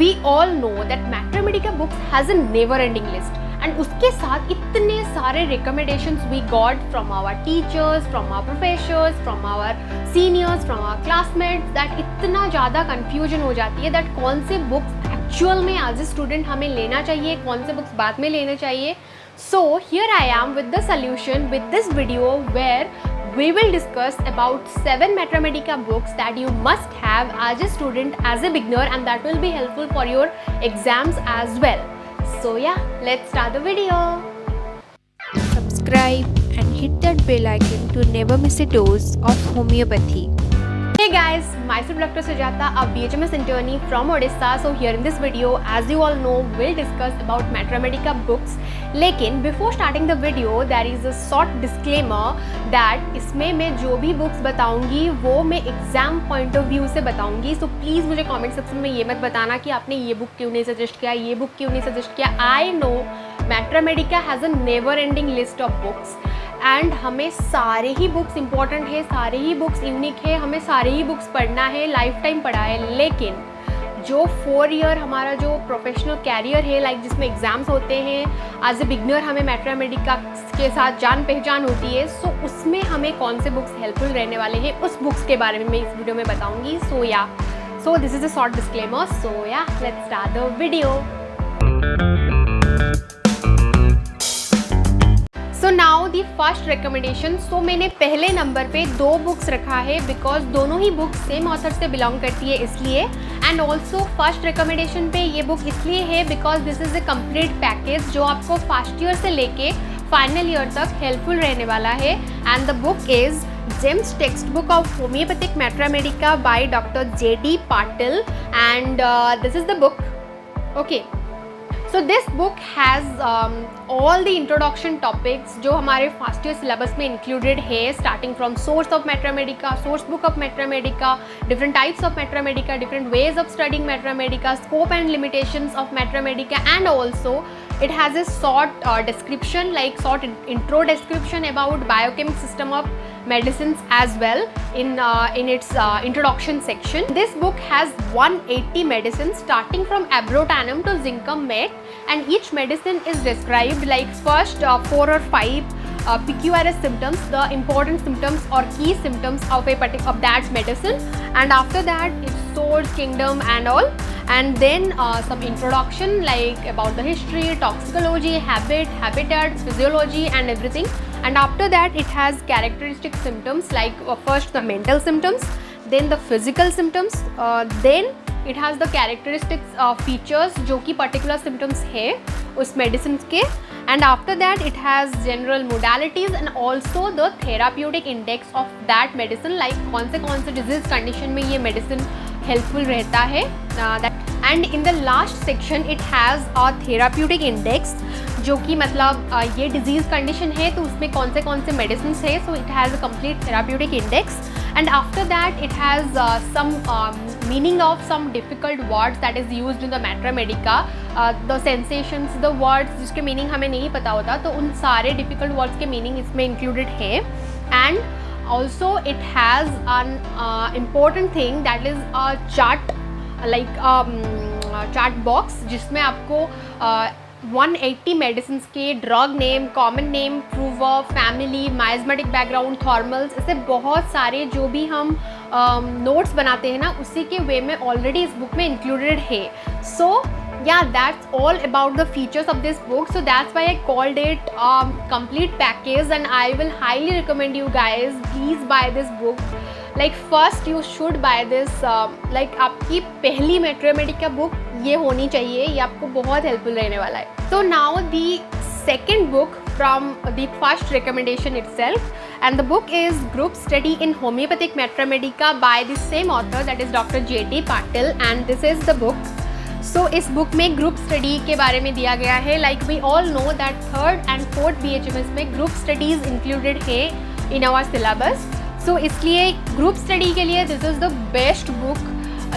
We all know that mathematica books has a never ending list, and उसके साथ इतने सारे recommendations we got from our teachers, from our professors, from our seniors, from our classmates, that इतना ज़्यादा confusion हो जाती है that कौन से बुक्स एक्चुअल में एज ए स्टूडेंट हमें लेना चाहिए, कौन से बुक्स बाद में लेने चाहिए. So here I am with the solution with this video where we will discuss about 7 Mathematica books that you must have as a student, as a beginner, and that will be helpful for your exams as well. So yeah, let's start the video. Subscribe and hit that bell icon to never miss a dose of homeopathy. Hey guys, myself Dr. Sujata, a BHMS internee from Odisha. So here in this video, as you all know, we'll discuss about Mathematica books. लेकिन before starting the video, there is a short disclaimer that इसमें मैं जो भी books बताऊंगी वो मैं exam point of view से बताऊंगी. सो प्लीज़ मुझे कमेंट सेक्शन में ये मत बताना कि आपने ये बुक क्यों नहीं सजेस्ट किया, ये बुक क्यों नहीं सजेस्ट किया. I know Mathematica has a never ending list of books, and हमें सारे ही बुक्स इंपॉर्टेंट है, सारे ही बुक्स यूनिक है, हमें सारे ही बुक्स पढ़ना है, लाइफ टाइम पढ़ा है. लेकिन जो 4 ईयर हमारा जो प्रोफेशनल कैरियर है, लाइक जिसमें एग्ज़ाम्स होते हैं, एज ए बिगनर हमें मैथमेटिका के साथ जान पहचान होती है. सो उसमें हमें कौन से बुक्स हेल्पफुल रहने वाले हैं, उस बुक्स के बारे में मैं इस वीडियो में बताऊँगी. So this is a short disclaimer. So yeah let's start the video. So now the first recommendation. So मैंने पहले नंबर पे 2 बुक्स रखा है बिकॉज दोनों ही बुक्स सेम ऑथर से बिलोंग करती है इसलिए, एंड ऑल्सो फर्स्ट रिकमेंडेशन पे ये बुक इसलिए है because this is a complete package जो आपको फर्स्ट ईयर से लेके फाइनल ईयर तक हेल्पफुल रहने वाला है. And the book is James text book of homeopathic Mathematica by doctor J.D. Patil, and this is the book. Okay, so this book has all the introduction topics जो हमारे first year syllabus में included है, starting from source of Mathematica, source book of Mathematica, different types of Mathematica, different ways of studying Mathematica, scope and limitations of Mathematica, and also it has a short description, like short intro description about biochemical system of medicines as well in its introduction section. This book has 180 medicines starting from abrotanum to zincum med, and each medicine is described like first 4 or 5 PQRS symptoms, the important symptoms or key symptoms of of that medicine, and after that its source, kingdom and all, and then some introduction like about the history, toxicology, habitats, physiology and everything, and after that it has characteristic symptoms like first the mental symptoms, then the physical symptoms, then it has the characteristics features जो कि particular symptoms है उस medicines के, and after that it has general modalities and also the therapeutic index of that medicine, like कौन से disease condition में ये medicine helpful रहता है. And in the last section it has a therapeutic index जो कि मतलब ये disease condition है तो उसमें कौन से medicines है. So it has a complete therapeutic index, and after that it has some meaning of some difficult words that is used in the Mathematica, the sensations, the words जिसके meaning हमें नहीं पता होता, तो उन सारे difficult words के meaning इसमें included है. And also it has an important thing that is a chart, like chart box जिसमें आपको 180 मेडिसिन्स के drug name, common name, prover, family, miasmatic background, thermals, ऐसे बहुत सारे जो भी हम नोट्स बनाते हैं ना उसी के वे में ऑलरेडी इस बुक में इंक्लूडेड है. सो yeah, that's all about the features of this book, so that's why I called it complete package, and I will highly recommend you guys please buy this book. Like first you should buy this, like आपकी पहली Mathematica book ये होनी चाहिए, ये आपको बहुत helpful रहने वाला है. So now the second book from the first recommendation itself, and the book is Group Study in Homeopathic Mathematica by the same author, that is Dr. J.D. Patil, and this is the book. सो इस book में group study के बारे में दिया गया है. Like we all know that 3rd and 4th BHMS में group studies included है इन आवर सिलेबस. सो इसलिए ग्रुप स्टडी के लिए this is the best book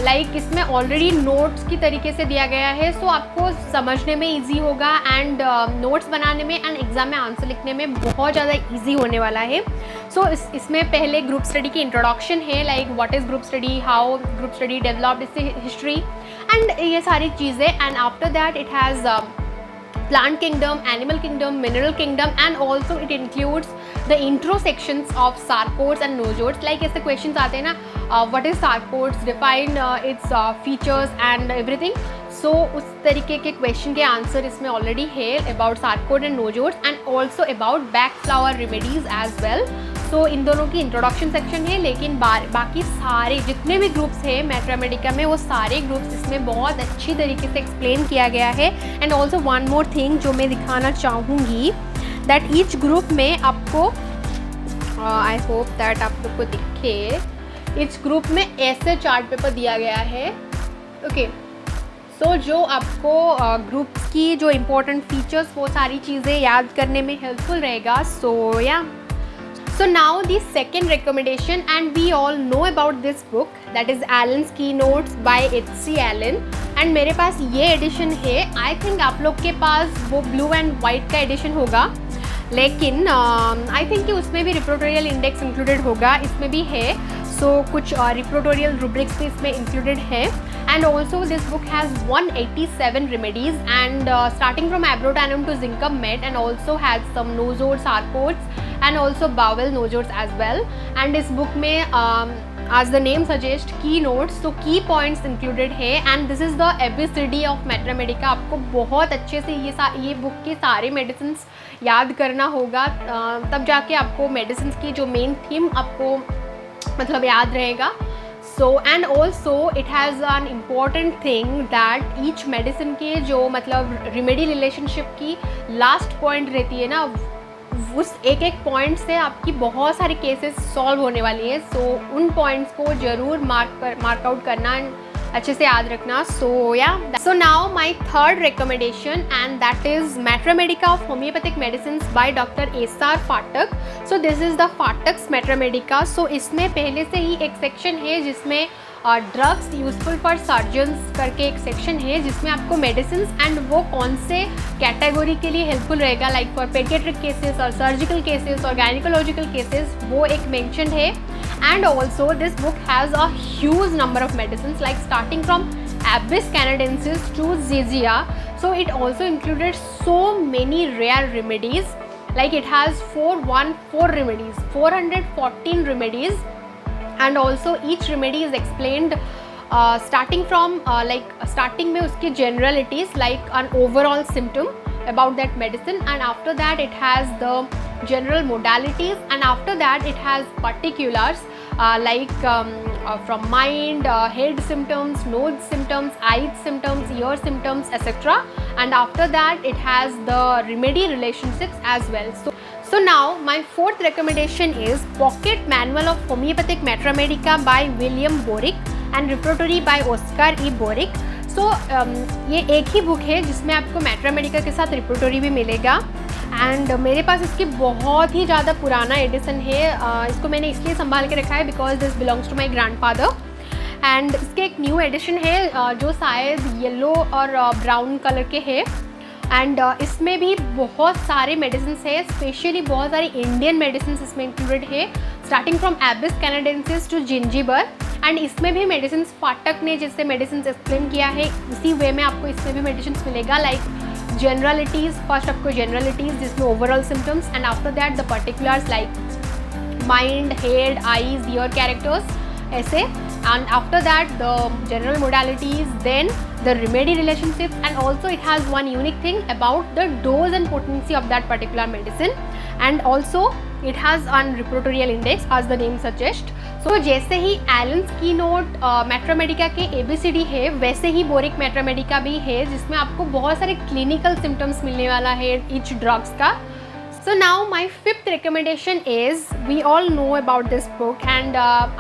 like इसमें ऑलरेडी नोट्स की तरीके से दिया गया है, सो आपको समझने में इजी होगा एंड नोट्स बनाने में एंड एग्जाम में आंसर लिखने में बहुत ज़्यादा इजी होने वाला है। सो इसमें पहले ग्रुप स्टडी की इंट्रोडक्शन है, like what is group study, how group study developed, इससे हिस्ट्री एंड ये सारी चीज़ें। And after that it has plant kingdom, animal kingdom, mineral kingdom, and also it includes the intro sections of sarcodes and nozodes. Like ऐसे questions आते हैं ना, what is sarcodes, define its features and everything. So उस तरीके के question के answer इसमें already है about sarcode and nozodes and also about backflower remedies as well. तो इन दोनों की इंट्रोडक्शन सेक्शन है, लेकिन बाकी सारे जितने भी ग्रुप्स हैं मैथमेटिका में वो सारे ग्रुप्स इसमें बहुत अच्छी तरीके से एक्सप्लेन किया गया है। And also one more thing जो मैं दिखाना चाहूँगी, दैट ईच ग्रुप में आपको आई होप दैट आप लोग को दिखे, ईच ग्रुप में ऐसे चार्ट पेपर दिया गया है। ओके, सो जो आपको ग्रुप्स की जो इम्पोर्टेंट फीचर्स वो सारी चीज़ें याद करने में हेल्पफुल रहेगा। सो या So now the second recommendation, and we all know about this book, that is Allen's Keynotes by H.C. Allen. And मेरे पास ये एडिशन है, आई थिंक आप लोग के पास वो ब्लू एंड वाइट का एडिशन होगा, लेकिन आई थिंक कि उसमें भी रिपोर्टोरियल इंडेक्स इंक्लूडेड होगा, इसमें भी है। सो कुछ रिपोर्टोरियल रूब्रिक्स भी इसमें इंक्लूडेड है। And also this book has 187 remedies and starting from abrotanum to zincum met, and also has some nosodes, sarcodes and also bowel nozodes as well. And इस book में as the name suggests keynotes, so key points included है, and this is the ABCD of Mathematica. आपको बहुत अच्छे से ये book के सारे मेडिसिन्स याद करना होगा, तब जाके आपको मेडिसिन्स की जो मेन थीम आपको मतलब याद रहेगा। So and also it has an important thing that each medicine के जो मतलब रेमेडी रिलेशनशिप की लास्ट पॉइंट रहती है ना, उस एक एक पॉइंट से आपकी बहुत सारे केसेस सॉल्व होने वाली हैं। सो उन पॉइंट्स को ज़रूर मार्क आउट करना, अच्छे से याद रखना। So yeah so now my third recommendation, and that is materia medica of homeopathic medicine by doctor S R. Phatak. So this is the Phatak's materia medica. So इसमें पहले से ही एक सेक्शन है जिसमें ड्रग्स यूजफुल फॉर सर्जन्स करके एक सेक्शन है, जिसमें आपको मेडिसिन एंड वो कौन से कैटेगरी के लिए हेल्पफुल रहेगा, लाइक फॉर पेडियाट्रिक केसेस और सर्जिकल केसेस और गायनिकोलॉजिकल केसेस, वो एक मेंशन है। And also this book has a huge number of medicine, like starting from abies canadensis to zizia. So it also included so many rare remedies, like it has 414 remedies, 414 remedies, and also each remedy is explained starting from starting में उसकी generalities like an overall symptom about that medicine, and after that it has the general modalities, and after that it has particulars from mind, head symptoms, nose symptoms, eye symptoms, ear symptoms, etc. And after that it has the remedy relationships as well. So now my fourth recommendation is Pocket Manual of Homeopathic Mathematica by William Borick and Repertory by Oscar E. Borick. So ये एक ही book है जिसमें आपको Mathematica के साथ repertory भी मिलेगा, and मेरे पास इसकी बहुत ही ज़्यादा पुराना एडिशन है। इसको मैंने इसलिए संभाल के रखा है because this belongs to my grandfather, and इसके एक न्यू एडिशन है जो शायद येलो और ब्राउन कलर के है, एंड इसमें भी बहुत सारे मेडिसिन है, स्पेशली बहुत सारी इंडियन मेडिसिन इसमें इंक्लूडेड है, starting from abies canadensis to zingiber. And इसमें भी मेडिसिन फाटक ने जैसे मेडिसिन एक्सप्लेन किया है उसी वे में आपको इसमें भी मेडिसिन मिलेगा, लाइक जनरलिटीज़, फर्स्ट आपको जनरलिटीज़ जिसमें overall symptoms, and after that the particulars like mind, head, eyes, year characters ऐसे, and after that the general modalities, then the remedy relationships, and also it has one unique thing about the dose and potency of that particular medicine, and also it has an repertorial index as the name suggests. So जैसे ही Allen's keynote Mathematica के ABCD है, वैसे ही boric Mathematica भी है जिसमें आपको बहुत सारे क्लिनिकल सिम्टम्स मिलने वाला है ईच ड्रग्स का। So now my fifth recommendation is, we all know about this book, and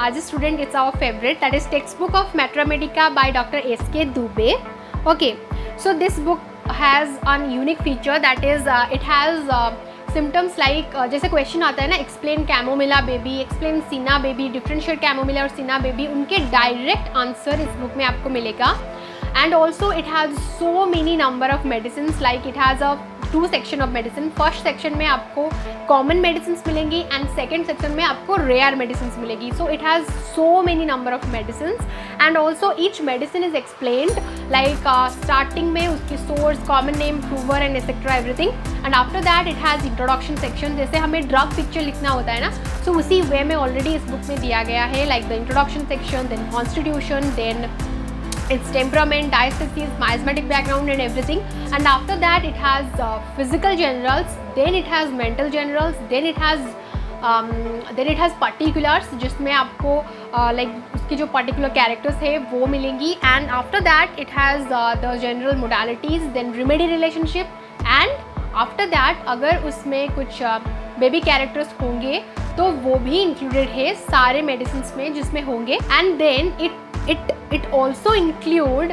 as a student it's our favorite, that is Textbook of Mathematica by Dr. S.K. Dubey. Okay, so this book has a unique feature, that is it has symptoms like जैसे question आता है ना, explain chamomilla baby, explain सीना baby, differentiate chamomilla और सीना baby, उनके direct answer इस book में आपको मिलेगा. And also it has so many number of medicines, like it has a 2 section of medicine. First section में आपको common medicines मिलेंगी and second section में आपको rare medicines मिलेगी. So it has so many number of medicines and also each medicine is explained like starting में उसकी source, common name, prover and etc everything. And after that it has introduction section. जैसे हमें drug picture लिखना होता है ना, so उसी way में already इस book में दिया गया है, like the introduction section, then constitution, then its temperament, diastasis, miasmatic background and everything. And after that it has physical generals, then it has mental generals, then it has particulars जिसमें आपको like उसकी जो particular characters है वो मिलेंगी. And after that it has the general modalities, then remedy relationship, and after that अगर उसमें कुछ baby characters होंगे तो वो भी included है सारे medicines में जिसमें होंगे. And then it also include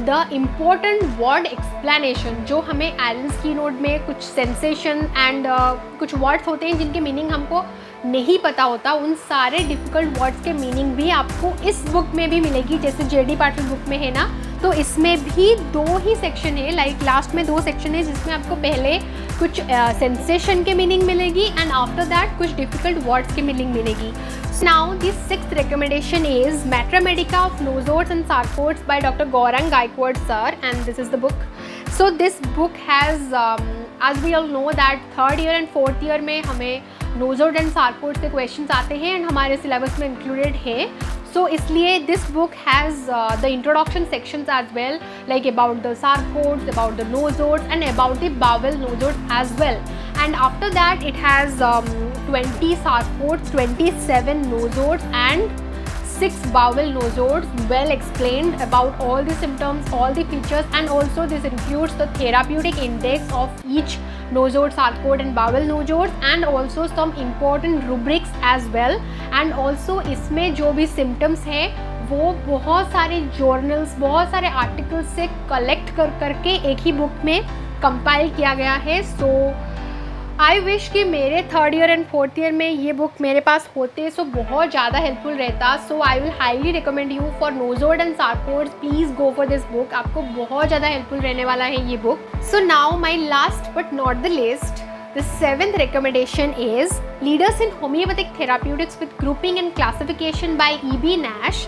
the important word explanation, जो हमें एलेन्स की नोट में कुछ सेंसेशन एंड कुछ वर्ड्स होते हैं जिनके मीनिंग हमको नहीं पता होता, उन सारे डिफ़िकल्ट वर्ड्स के मीनिंग भी आपको इस बुक में भी मिलेगी. जैसे जेडी पाटिल बुक में है ना, तो इसमें भी 2 ही सेक्शन है, लाइक लास्ट में 2 सेक्शन है जिसमें आपको पहले कुछ सेंसेशन के मीनिंग मिलेगी एंड आफ्टर दैट कुछ डिफ़िकल्ट वर्ड्स की मीनिंग मिलेगी. Now the 6th recommendation is Matra Medica of Nosodes and Sarcoids by Dr. Gaurang Gaikwad sir, and this is the book. So this book has as we all know that 3rd year and 4th year में हमें nosode and सार्कोइड्स के questions आते हैं and हमारे syllabus में included है. So इसलिए this book has the introduction sections as well, like about the sarcodes, about the nosodes and about the bowel nosodes as well. And after that it has 20 sarcoids, 27 nosodes and 6 bowel nosodes, well explained about all the symptoms, all the features, and also this includes the therapeutic index of each nosode, sarcoid and bowel nosodes, and also some important rubrics as well. And also इसमें जो भी symptoms है वो बहुत सारे journals, बहुत सारे articles से collect करके एक ही book में compile किया गया है. So आई विश कि मेरे 3rd year and 4th year में ये बुक मेरे पास होते, सो बहुत ज़्यादा हेल्पफुल रहता. So I will highly recommend you for nosode and sarcodes, please go for this book. आपको बहुत ज़्यादा हेल्पफुल रहने वाला है ये book. So now my last but not the least, the 7th recommendation is Leaders in Homeopathic Therapeutics with Grouping and Classification by E.B. Nash,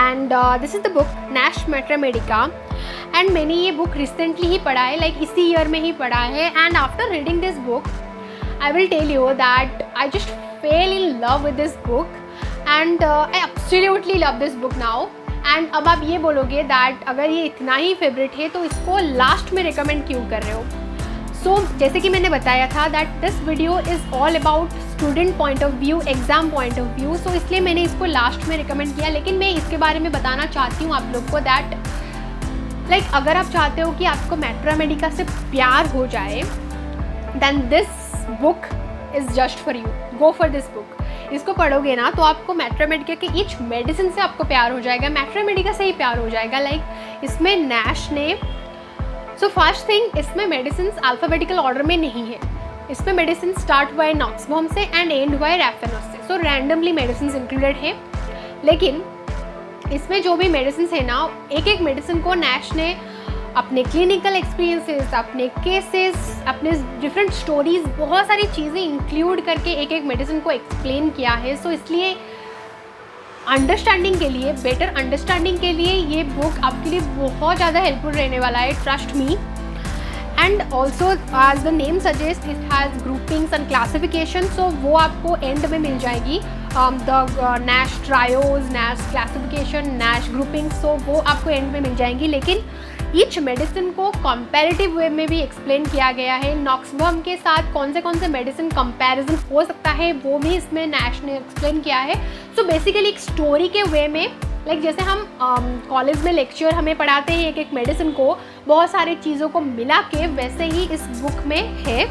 and this is the book Nash Matra Medica. And मैंने ये book recently ही पढ़ा है, like इसी year में ही पढ़ा है. And after reading this book I will tell you that I just fell in love with this book and I absolutely love this book now. And अब आप ये बोलोगे that अगर ये इतना ही फेवरेट है तो इसको लास्ट में रिकमेंड क्यों कर रहे हो. सो जैसे कि मैंने बताया था that this video is all about student point of view, exam point of view. सो इसलिए मैंने इसको लास्ट में रिकमेंड किया. लेकिन मैं इसके बारे में बताना चाहती हूँ आप लोग को that like अगर आप चाहते हो कि आपको मैट्रा मेडिका से प्यार हो जाए, then this book is just for you. Go for this book. इसको पढ़ोगे ना तो आपको मैट्रा मेडिका के ईच मेडिसिन से आपको प्यार हो जाएगा, मैट्रा मेडिका से ही प्यार हो जाएगा. लाइक इसमें नैश ने, सो फर्स्ट थिंग, इसमें मेडिसिन अल्फ़ाबेटिकल ऑर्डर में नहीं है. इसमें मेडिसिन स्टार्ट हुआ है नॉक्सबॉम से एंड एंड हुआ है रैफेनॉस से. सो रैंडमली मेडिसिन इंक्लूडेड है. लेकिन इसमें जो भी मेडिसिन है ना, एक एक मेडिसिन को नैश ने अपने क्लिनिकल एक्सपीरियंसेस, अपने केसेस, अपने डिफरेंट स्टोरीज, बहुत सारी चीज़ें इंक्लूड करके एक एक मेडिसिन को एक्सप्लेन किया है. सो इसलिए अंडरस्टैंडिंग के लिए, बेटर अंडरस्टैंडिंग के लिए ये बुक आपके लिए बहुत ज़्यादा हेल्पफुल रहने वाला है, trust me. And also as the name suggest it has groupings and classification. So वो आपको एंड में मिल जाएगी, the Nash trios, Nash classification, Nash grouping. So वो आपको एंड में मिल जाएंगी. लेकिन ईच मेडिसिन को कंपैरेटिव वे में भी एक्सप्लेन किया गया है. नॉक्सबॉम के साथ कौन से मेडिसिन कंपैरिजन हो सकता है वो भी इसमें नैश ने एक्सप्लेन किया है. सो बेसिकली एक स्टोरी के वे में, लाइक जैसे हम कॉलेज में लेक्चर हमें पढ़ाते हैं एक एक मेडिसिन को बहुत सारी चीज़ों को मिला के, वैसे ही इस बुक में है.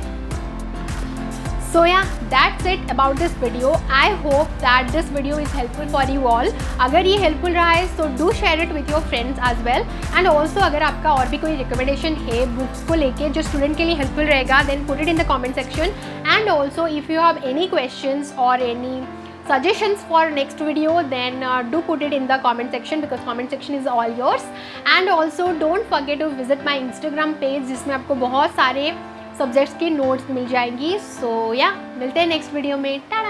So yeah, that's it about this video. I hope that this video is helpful for you all. अगर ये helpful रहा है so do share it with your friends as well. And also अगर आपका और भी कोई recommendation है books को लेके जो student के लिए helpful रहेगा, then put it in the comment section. And also if you have any questions or any suggestions for next video, then do put it in the comment section because comment section is all yours. And also don't forget to visit my Instagram page जिसमें आपको बहुत सारे subjects की notes मिल जाएंगी. सो या मिलते हैं next video में. टाटा.